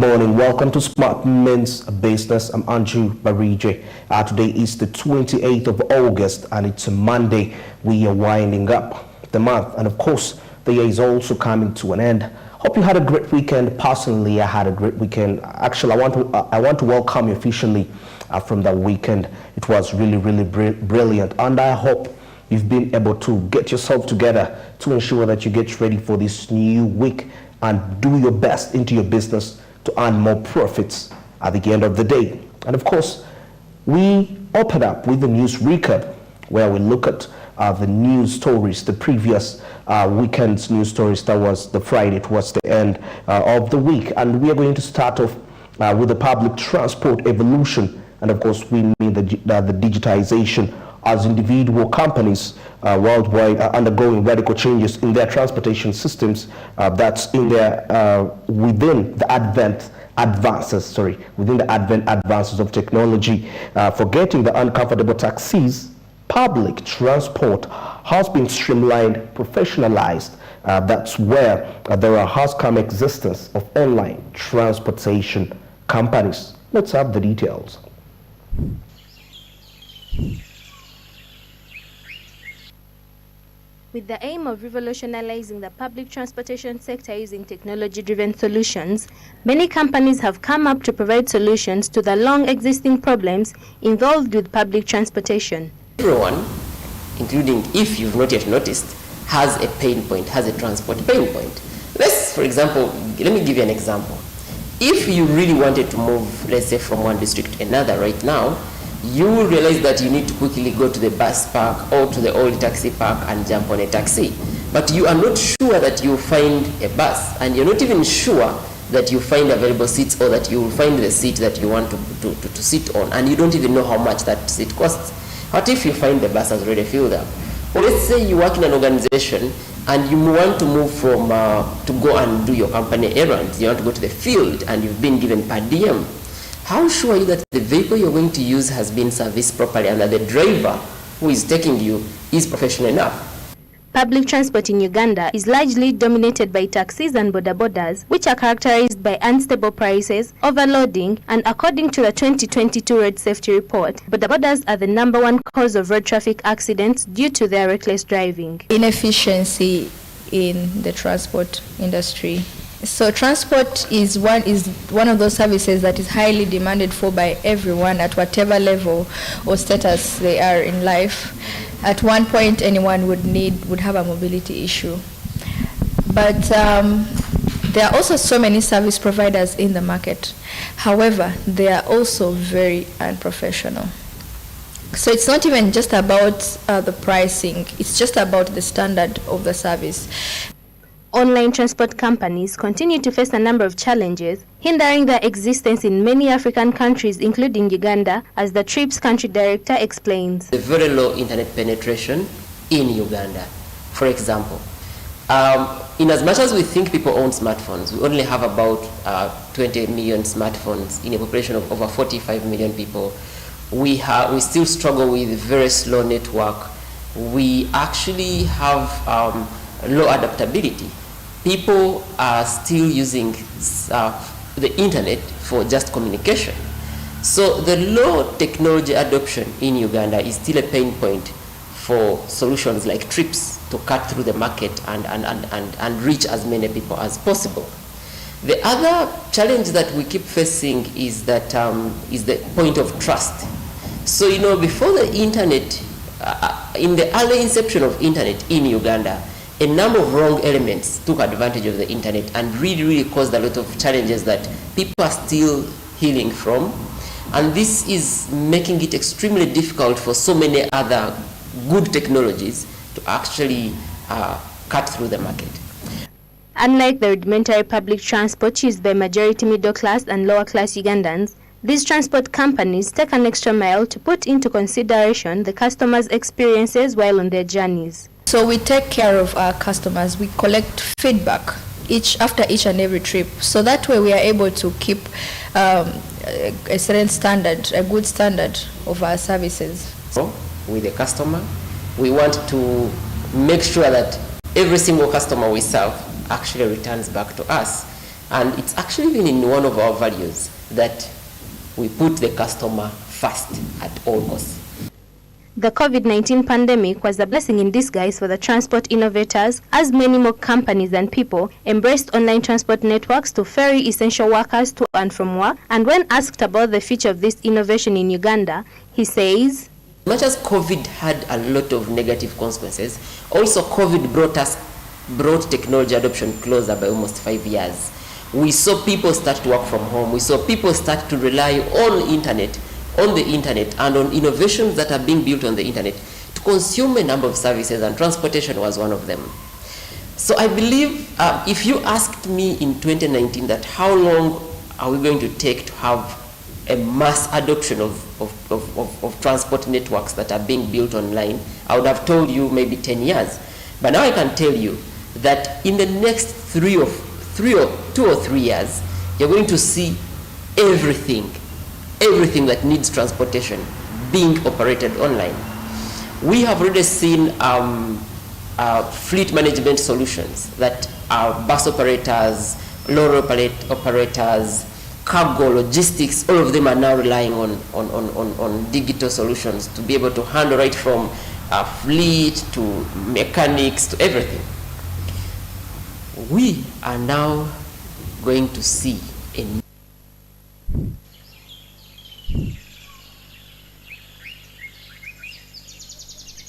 morning. Welcome to Smart Men's Business. I'm Andrew Barije. Today is the 28th of August and it's a Monday. We are winding up the month, and of course, the year is also coming to an end. Hope you had a great weekend. Personally, I had a great weekend. Actually, I want to welcome you officially from that weekend. It was really brilliant, and I hope you've been able to get yourself together to ensure that you get ready for this new week and do your best into your business to earn more profits at the end of the day. And of course, we open up with the news recap, where we look at the news stories, the previous weekend's news stories. That was the Friday, it was the end of the week. And we are going to start off with the public transport evolution. And of course, we mean the digitization, as individual companies worldwide are undergoing radical changes in their transportation systems. That's in their within the advances of technology. Forgetting the uncomfortable taxis, public transport has been streamlined, professionalized. That's where there has come existence of online transportation companies. Let's have the details. With the aim of revolutionizing the public transportation sector using technology-driven solutions, many companies have come up to provide solutions to the long-existing problems involved with public transportation. Everyone, including if you've not yet noticed, has a pain point, has a transport pain point. For example, let me give you an example. If you really wanted to move, let's say, from one district to another right now, you will realize that you need to quickly go to the bus park or to the old taxi park and jump on a taxi. But you are not sure that you'll find a bus, and you're not even sure that you find available seats or that you will find the seat that you want to sit on, and you don't even know how much that seat costs. What if you find the bus has already filled up? Or let's say you work in an organization and you want to move from to go and do your company errands. You want to go to the field and you've been given per diem. How sure are you that the vehicle you're going to use has been serviced properly and that the driver who is taking you is professional enough? Public transport in Uganda is largely dominated by taxis and bodabodas, which are characterized by unstable prices, overloading, and according to the 2022 Road Safety Report, bodabodas are the #1 cause of road traffic accidents due to their reckless driving. Inefficiency in the transport industry. So transport is one of those services that is highly demanded for by everyone at whatever level or status they are in life. At one point, anyone would have a mobility issue. But there are also so many service providers in the market. However, they are also very unprofessional. So it's not even just about the pricing, it's just about the standard of the service. Online transport companies continue to face a number of challenges, hindering their existence in many African countries, including Uganda, as the TRIPS country director explains. The very low internet penetration in Uganda. For example, in as much as we think people own smartphones, we only have about 20 million smartphones in a population of over 45 million people. We still struggle with very slow network. We actually have low adaptability. People are still using the internet for just communication. So the low technology adoption in Uganda is still a pain point for solutions like TRIPS to cut through the market and reach as many people as possible. The other challenge that we keep facing is that is the point of trust. So before the internet, in the early inception of internet in Uganda, a number of wrong elements took advantage of the internet and really caused a lot of challenges that people are still healing from. And this is making it extremely difficult for so many other good technologies to actually cut through the market. Unlike the rudimentary public transport used by majority middle class and lower class Ugandans, these transport companies take an extra mile to put into consideration the customers' experiences while on their journeys. So we take care of our customers. We collect feedback after each and every trip. So that way we are able to keep a certain standard, a good standard of our services. So with the customer, we want to make sure that every single customer we serve actually returns back to us. And it's actually been in one of our values that we put the customer first at all costs. The COVID-19 pandemic was a blessing in disguise for the transport innovators, as many more companies and people embraced online transport networks to ferry essential workers to and from work. And when asked about the future of this innovation in Uganda, he says, As much as COVID had a lot of negative consequences, also COVID brought technology adoption closer by almost 5 years. We saw people start to work from home. We saw people start to rely on the internet and on innovations that are being built on the internet to consume a number of services, and transportation was one of them. So I believe if you asked me in 2019 that how long are we going to take to have a mass adoption of transport networks that are being built online, I would have told you maybe 10 years. But now I can tell you that in the next 2 or 3 years, you're going to see everything that needs transportation being operated online. We have already seen fleet management solutions that are bus operators, lorry operators, cargo, logistics, all of them are now relying on digital solutions to be able to handle right from fleet to mechanics to everything. We are now going to see a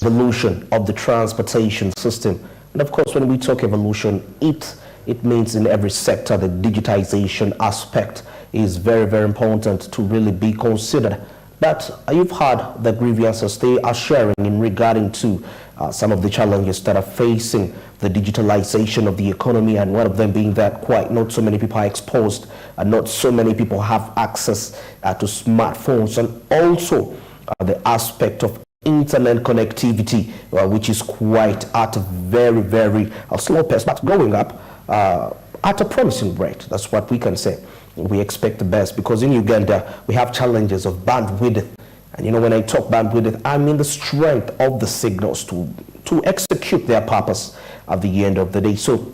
evolution of the transportation system. And of course, when we talk evolution, it means in every sector the digitization aspect is very, very important to really be considered. But you've heard the grievances they are sharing in regarding to some of the challenges that are facing the digitalization of the economy, and one of them being that quite not so many people are exposed and not so many people have access to smartphones, and also the aspect of internet connectivity, which is quite at a very, very slow pace, but growing up at a promising rate. That's what we can say. We expect the best, because in Uganda we have challenges of bandwidth. And you know, when I talk bandwidth, I mean the strength of the signals to execute their purpose at the end of the day. So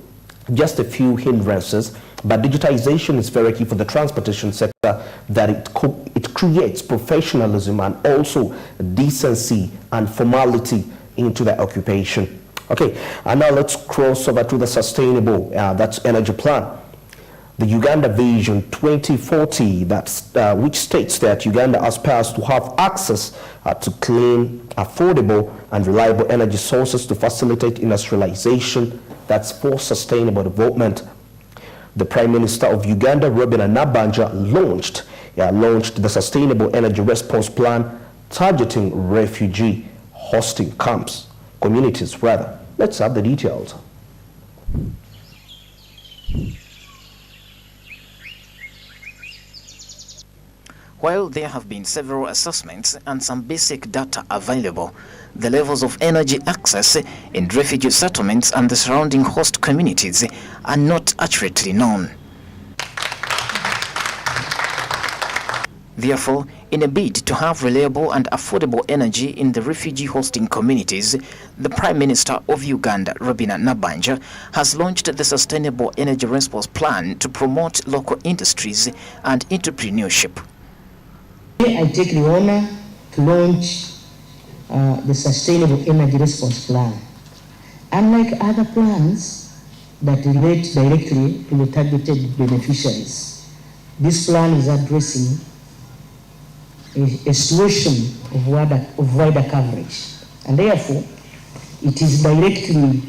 just a few hindrances, but digitization is very key for the transportation sector, that it creates professionalism and also decency and formality into the occupation. Okay, and now let's cross over to the sustainable, that's energy plan. The Uganda Vision 2040, which states that Uganda aspires to have access to clean, affordable, and reliable energy sources to facilitate industrialization, that's for sustainable development. The Prime Minister of Uganda, Robert Nabanja, launched the Sustainable Energy Response Plan, targeting refugee hosting communities rather. Let's have the details. While there have been several assessments and some basic data available, the levels of energy access in refugee settlements and the surrounding host communities are not accurately known. Therefore, in a bid to have reliable and affordable energy in the refugee hosting communities, the Prime Minister of Uganda, Robina Nabanja, has launched the Sustainable Energy Response Plan to promote local industries and entrepreneurship. I take the honor to launch the Sustainable Energy Response Plan. Unlike other plans that relate directly to the targeted beneficiaries, this plan is addressing a situation of wider coverage, and therefore it is directly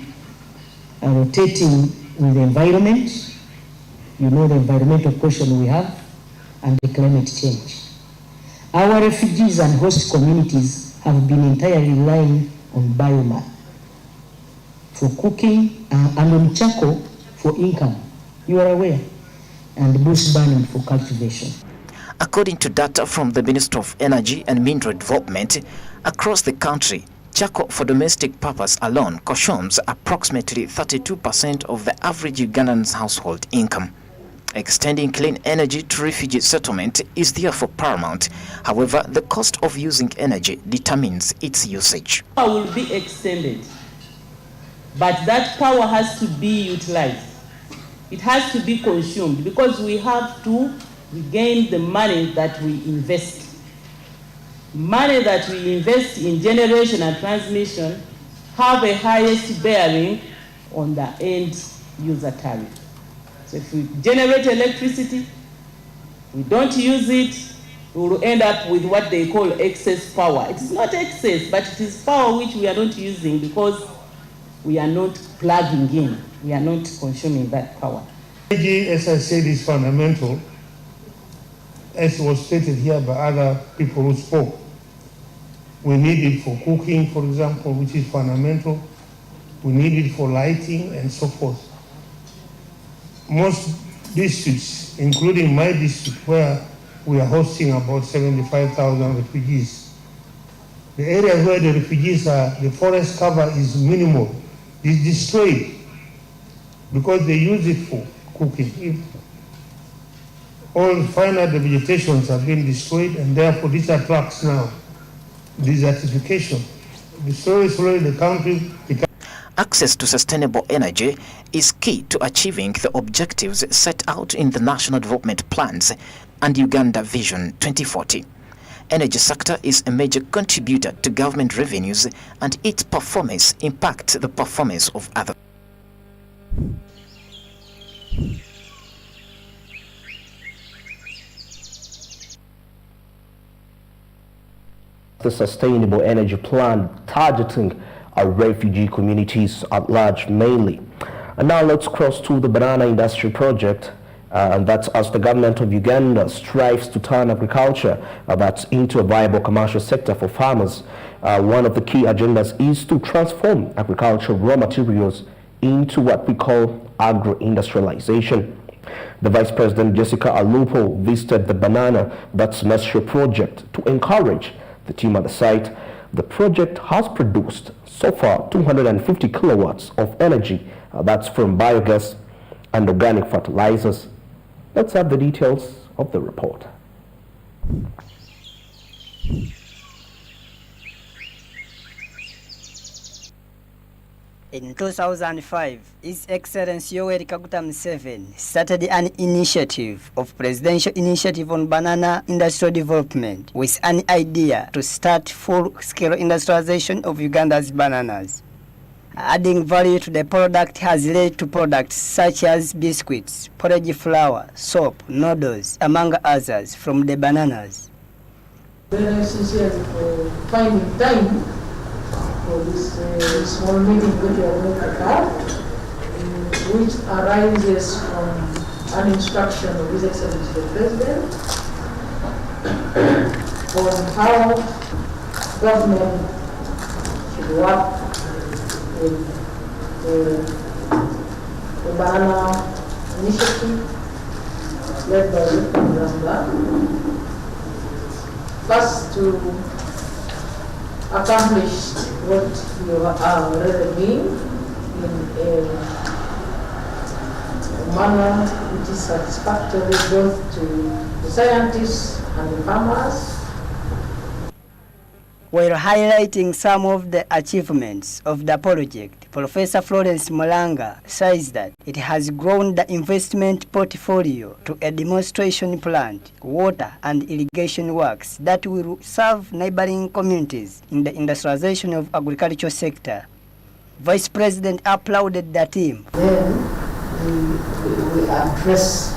rotating with the environment, you know, the environmental question we have, and the climate change. Our refugees and host communities have been entirely relying on biomass for cooking and on charcoal for income, you are aware, and bush burning for cultivation. According to data from the Ministry of Energy and Mineral Development, across the country, charcoal for domestic purpose alone consumes approximately 32% of the average Ugandan's household income. Extending clean energy to refugee settlement is therefore paramount. However, the cost of using energy determines its usage. Power will be extended, but that power has to be utilized. it has to be consumed because we have to regain the money that we invest. Money that we invest in generation and transmission have a highest bearing on the end user tariff. So if we generate electricity, we don't use it, we will end up with what they call excess power. It is not excess, but it is power which we are not using because we are not plugging in. We are not consuming that power. Energy, as I said, is fundamental, as was stated here by other people who spoke. We need it for cooking, for example, which is fundamental. We need it for lighting and so forth. Most districts, including my district, where we are hosting about 75,000 refugees. The areas where the refugees are, the forest cover is minimal. It's destroyed because they use it for cooking. If all finite vegetations have been destroyed, and therefore this attracts now desertification. Slowly the country becomes. Access to sustainable energy is key to achieving the objectives set out in the National Development Plans and Uganda Vision 2040. Energy sector is a major contributor to government revenues, and its performance impacts the performance of others. The Sustainable Energy Plan targeting our refugee communities at large mainly. And now let's cross to the banana industry project, and that's as the government of Uganda strives to turn agriculture that's into a viable commercial sector for farmers. One of the key agendas is to transform agricultural raw materials into what we call agro-industrialization. The Vice President Jessica Alupo visited the banana that's semestral project to encourage the team at the site. The project has produced so far 250 kilowatts of energy, that's from biogas and organic fertilizers. Let's have the details of the report. In 2005, His Excellency Yoweri Kaguta Museveni started an initiative of Presidential Initiative on Banana Industrial Development with an idea to start full-scale industrialization of Uganda's bananas. Adding value to the product has led to products such as biscuits, porridge flour, soap, noodles, among others from the bananas. Very sincere for finding time for this small meeting that we are going to have, which arises from an instruction of His Excellency the President on how government should work with the banana initiative led by Dr. Rambla. First, to accomplish what you are already doing in a manner which is satisfactory both to the scientists and the farmers. While highlighting some of the achievements of the project, Professor Florence Molanga says that it has grown the investment portfolio to a demonstration plant, water and irrigation works that will serve neighboring communities in the industrialization of agricultural sector. Vice President applauded the team. Then we address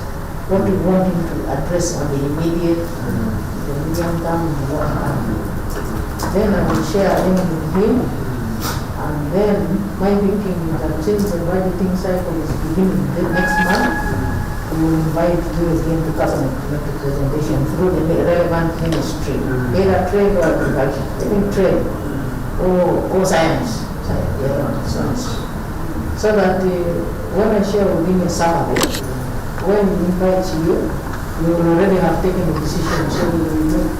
what we want him to address on the immediate, the medium term, and what happened. Then I will share everything with him, and then my thinking is that since the budgeting cycle is beginning next month, we will invite you again to cabinet to make a presentation through the relevant ministry, either trade or agriculture, even trade or science, so that when I share with him a summary, when we invite you, you will already have taken a decision, so we will make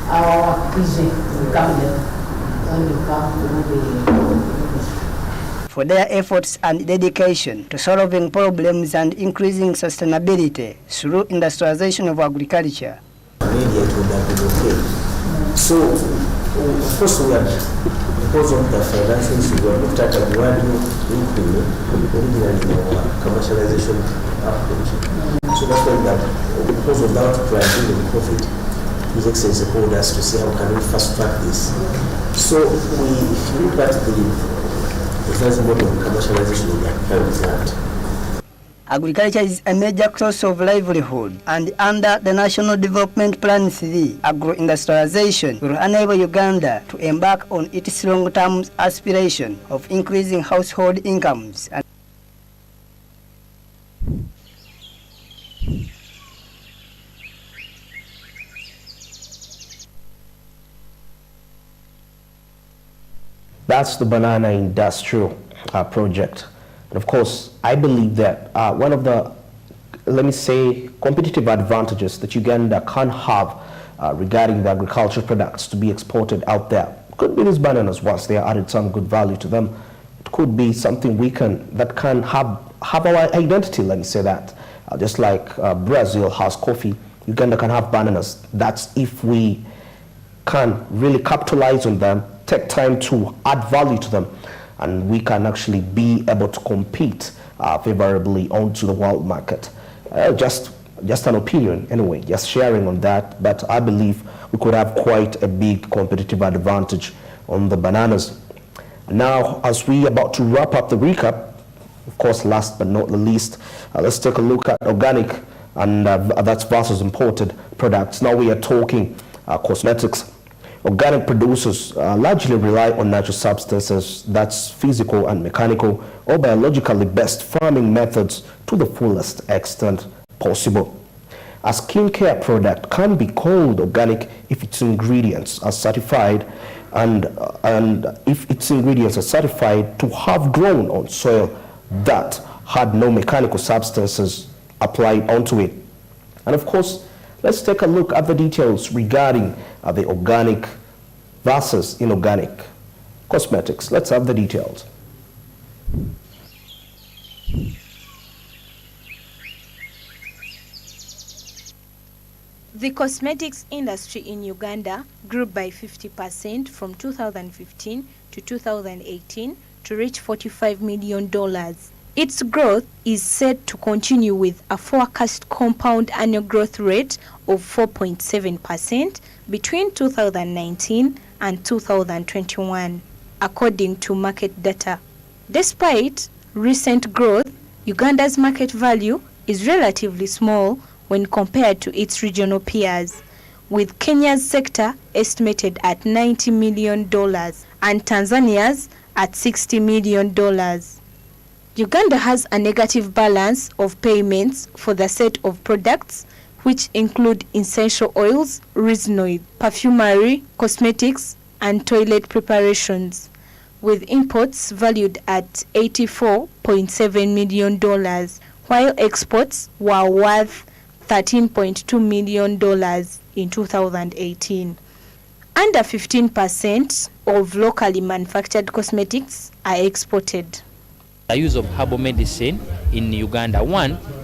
our work easy in cabinet when you come to the ministry. For their efforts and dedication to solving problems and increasing sustainability through industrialization of agriculture. Immediate would have been okay. So, of course, we had, because of the financial issue, we have looked at a gradual increment, originally commercialization So that's why that, because of that driving the profit, His Excellency called us to see how can we fast track this. So we look at the first model of commercialization of the Health Act. Agriculture is a major source of livelihood, and under the National Development Plan 3, agro-industrialization will enable Uganda to embark on its long-term aspiration of increasing household incomes. That's the banana industrial project. And of course, I believe that one of the, let me say, competitive advantages that Uganda can have regarding the agricultural products to be exported out there could be these bananas once they are added some good value to them. It could be something that can have our identity, let me say that. Just like Brazil has coffee, Uganda can have bananas. That's if we can really capitalize on them, take time to add value to them, and we can actually be able to compete favorably onto the world market. Just an opinion anyway, just sharing on that, but I believe we could have quite a big competitive advantage on the bananas. Now, as we about to wrap up the recap, of course, last but not the least, let's take a look at organic, and that's versus imported products. Now we are talking cosmetics. Organic producers largely rely on natural substances, that's physical and mechanical or biologically based farming methods to the fullest extent possible. A skincare product can be called organic if its ingredients are certified and if its ingredients are certified to have grown on soil that had no mechanical substances applied onto it. And of course, let's take a look at the details regarding the organic versus inorganic cosmetics. Let's have the details. The cosmetics industry in Uganda grew by 50% from 2015 to 2018 to reach $45 million. Its growth is set to continue with a forecast compound annual growth rate of 4.7% between 2019 and 2021, according to market data. Despite recent growth, Uganda's market value is relatively small when compared to its regional peers, with Kenya's sector estimated at $90 million and Tanzania's at $60 million. Uganda has a negative balance of payments for the set of products which include essential oils, resin, perfumery, cosmetics, and toilet preparations, with imports valued at $84.7 million, while exports were worth $13.2 million in 2018. Under 15% of locally manufactured cosmetics are exported. The use of herbal medicine in Uganda,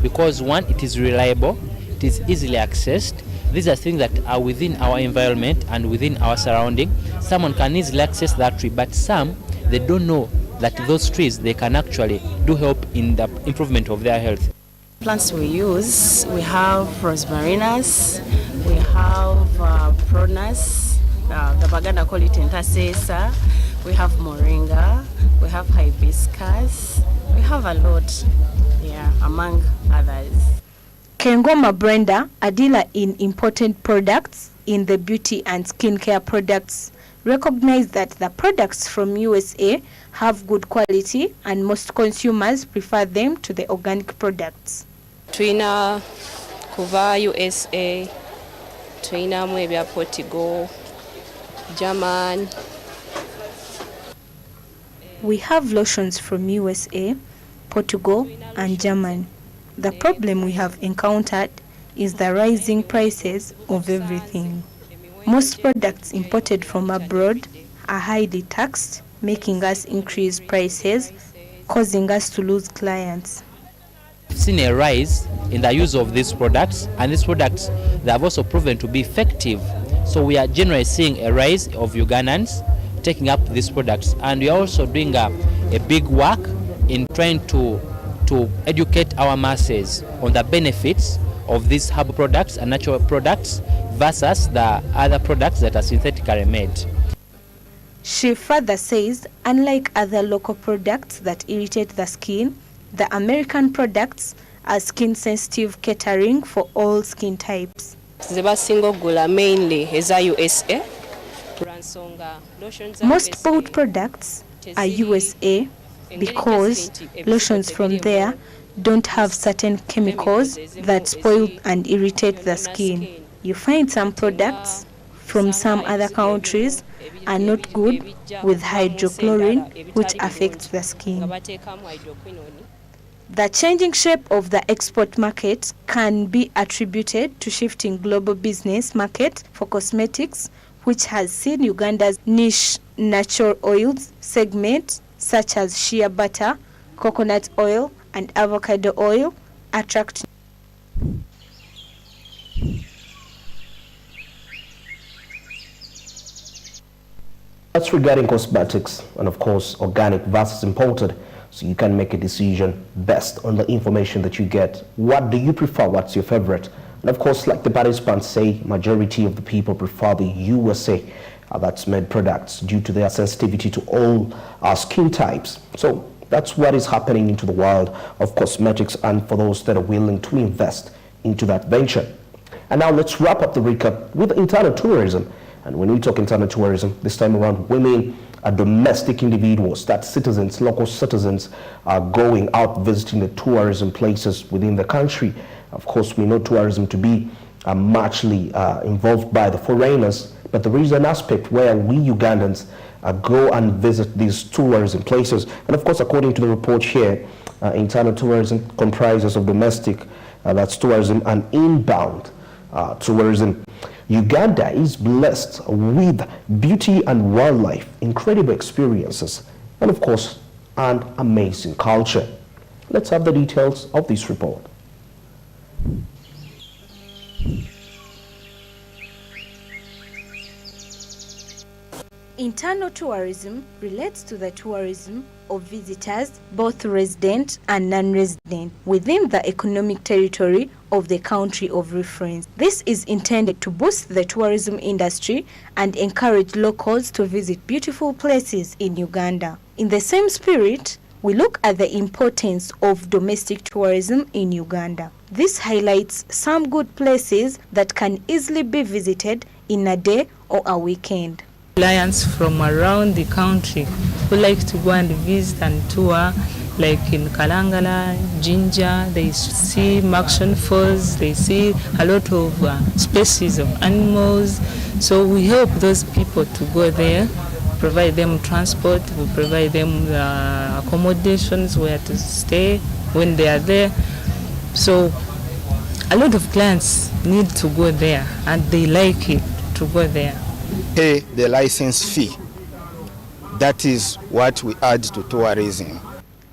because it is reliable, it is easily accessed. These are things that are within our environment and within our surrounding. Someone can easily access that tree, but some, they don't know that those trees, they can actually do help in the improvement of their health. Plants we use, we have rosmarinus, we have pronus, the Baganda call it entasesa, we have moringa, we have hibiscus, we have a lot, among others. Kengoma Brenda, a dealer in imported products in the beauty and skincare products, recognized that the products from USA have good quality and most consumers prefer them to the organic products. Tuina kuva USA, tuina mwebya Portugal, German. We have lotions from USA, Portugal, and Germany. The problem we have encountered is the rising prices of everything. Most products imported from abroad are highly taxed, making us increase prices, causing us to lose clients. We've seen a rise in the use of these products, and these products, they have also proven to be effective. So we are generally seeing a rise of Ugandans taking up these products, and we are also doing a big work in trying to to educate our masses on the benefits of these herbal products and natural products versus the other products that are synthetically made. She further says, unlike other local products that irritate the skin, the American products are skin-sensitive, catering for all skin types. Mainly USA. Most bought products are USA because lotions from there don't have certain chemicals that spoil and irritate the skin. You find some products from some other countries are not good with hydrochlorine, which affects the skin. The changing shape of the export market can be attributed to shifting global business market for cosmetics, which has seen Uganda's niche natural oils segment, such as shea butter, coconut oil, and avocado oil, attract. That's regarding cosmetics and, of course, organic versus imported, so you can make a decision based on the information that you get. What do you prefer? What's your favorite? And of course, like the participants say, majority of the people prefer the USA that's made products due to their sensitivity to all skin types. So that's what is happening into the world of cosmetics, and for those that are willing to invest into that venture. And now let's wrap up the recap with internal tourism. And when we talk internal tourism, this time around, women are domestic individuals, that's citizens, local citizens, are going out visiting the tourism places within the country. Of course, we know tourism to be muchly involved by the foreigners, but there is an aspect where we Ugandans go and visit these tourism places. And of course, according to the report here, internal tourism comprises of domestic, that's tourism, and inbound tourism. Uganda is blessed with beauty and wildlife, incredible experiences, and of course, an amazing culture. Let's have the details of this report. Internal tourism relates to the tourism of visitors, both resident and non-resident, within the economic territory of the country of reference. This is intended to boost the tourism industry and encourage locals to visit beautiful places in Uganda. In the same spirit, we look at the importance of domestic tourism in Uganda. This highlights some good places that can easily be visited in a day or a weekend. Clients from around the country who like to go and visit and tour, like in Kalangala, Jinja, they see Maction Falls, they see a lot of species of animals. So we help those people to go there, provide them transport, we provide them accommodations where to stay when they are there. So a lot of clients need to go there and they like it to go there. Pay the license fee. That is what we add to tourism.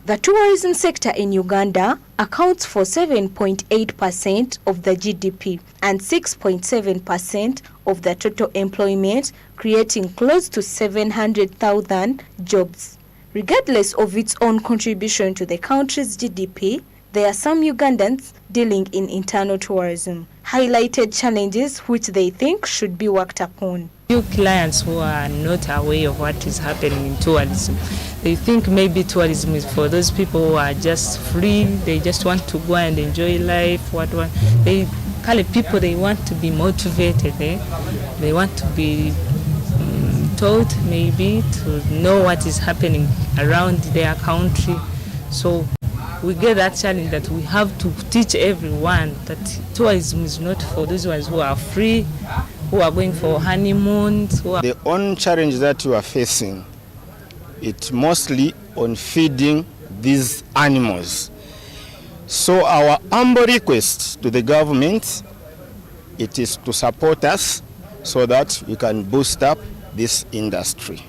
The tourism sector in Uganda accounts for 7.8% of the GDP and 6.7% of the total employment, creating close to 700,000 jobs. Regardless of its own contribution to the country's GDP, there are some Ugandans dealing in internal tourism, highlighted challenges which they think should be worked upon. Few clients who are not aware of what is happening in tourism, they think maybe tourism is for those people who are just free, they just want to go and enjoy life. They call it people, they want to be motivated, they want to be taught maybe to know what is happening around their country. So we get that challenge that we have to teach everyone that tourism is not for those ones who are free, who are going for honeymoons. The only challenge that you are facing, it's mostly on feeding these animals. So our humble request to the government, it is to support us so that we can boost up this industry.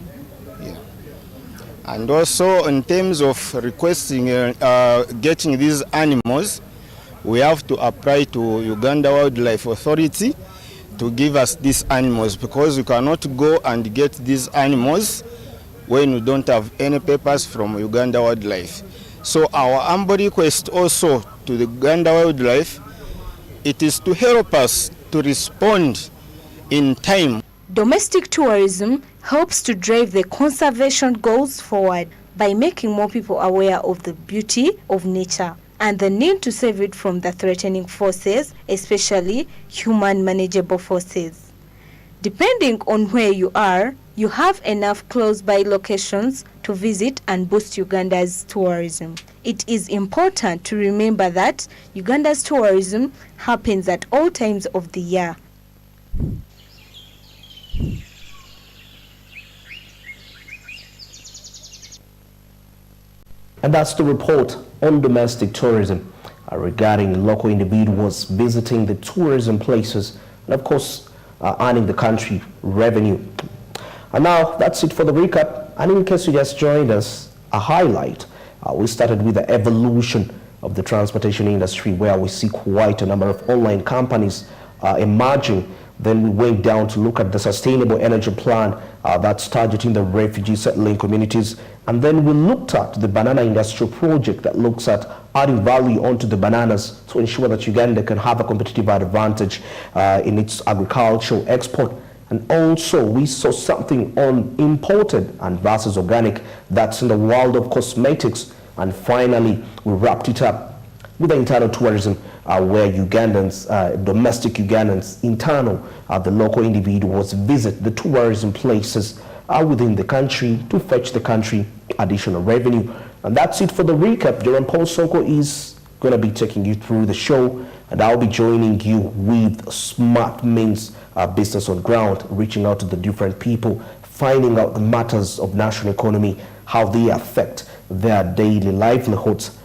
And also in terms of requesting, getting these animals, we have to apply to Uganda Wildlife Authority to give us these animals, because you cannot go and get these animals when you don't have any papers from Uganda Wildlife. So our humble request also to the Uganda Wildlife, it is to help us to respond in time. Domestic tourism helps to drive the conservation goals forward by making more people aware of the beauty of nature and the need to save it from the threatening forces, especially human manageable forces. Depending on where you are, you have enough close-by locations to visit and boost Uganda's tourism. It is important to remember that Uganda's tourism happens at all times of the year. And that's the report on domestic tourism regarding local individuals visiting the tourism places and, of course, earning the country revenue. And now that's it for the recap. And in case you just joined us, a highlight. We started with the evolution of the transportation industry, where we see quite a number of online companies emerging. Then we went down to look at the sustainable energy plan that's targeting the refugee settling communities. And then we looked at the banana industrial project that looks at adding value onto the bananas to ensure that Uganda can have a competitive advantage in its agricultural export. And also we saw something on imported and versus organic, that's in the world of cosmetics. And finally, we wrapped it up with the internal tourism, where Ugandans, domestic Ugandans, internal, the local individuals visit the tourism places within the country to fetch the country additional revenue. And that's it for the recap. Jerome Paul Sonko is going to be taking you through the show, and I'll be joining you with Smart Means Business on Ground, reaching out to the different people, finding out the matters of national economy, how they affect their daily livelihoods.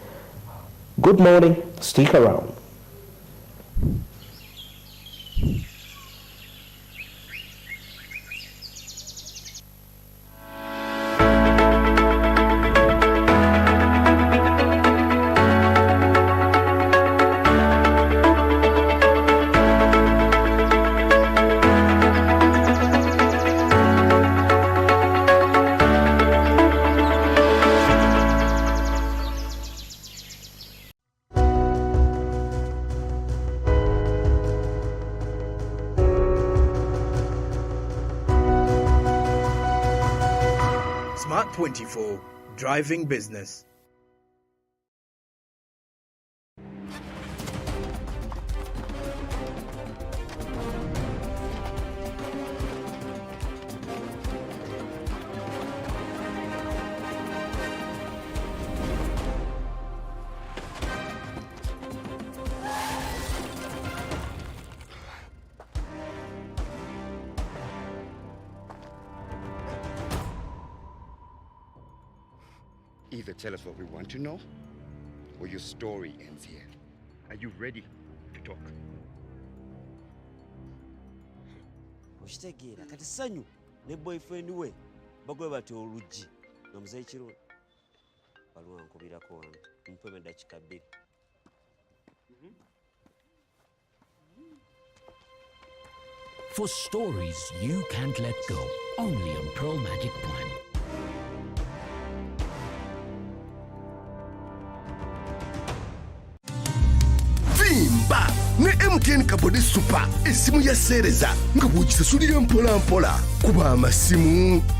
Good morning, stick around. Smart 24, driving business. Either tell us what we want to know, or your story ends here. Are you ready to talk? Oshitegeera kati sanyu ne boyfriend we bagwe bati oluji nomuzeyi kiro waliwo ankubirako wano mpeme dakika 2. For stories you can't let go, only on Pearl Magic Prime. Vimba ne MTN Kabode Super esimu ya sereza nga bw'ogisasulira mpola mpola kuba amasimu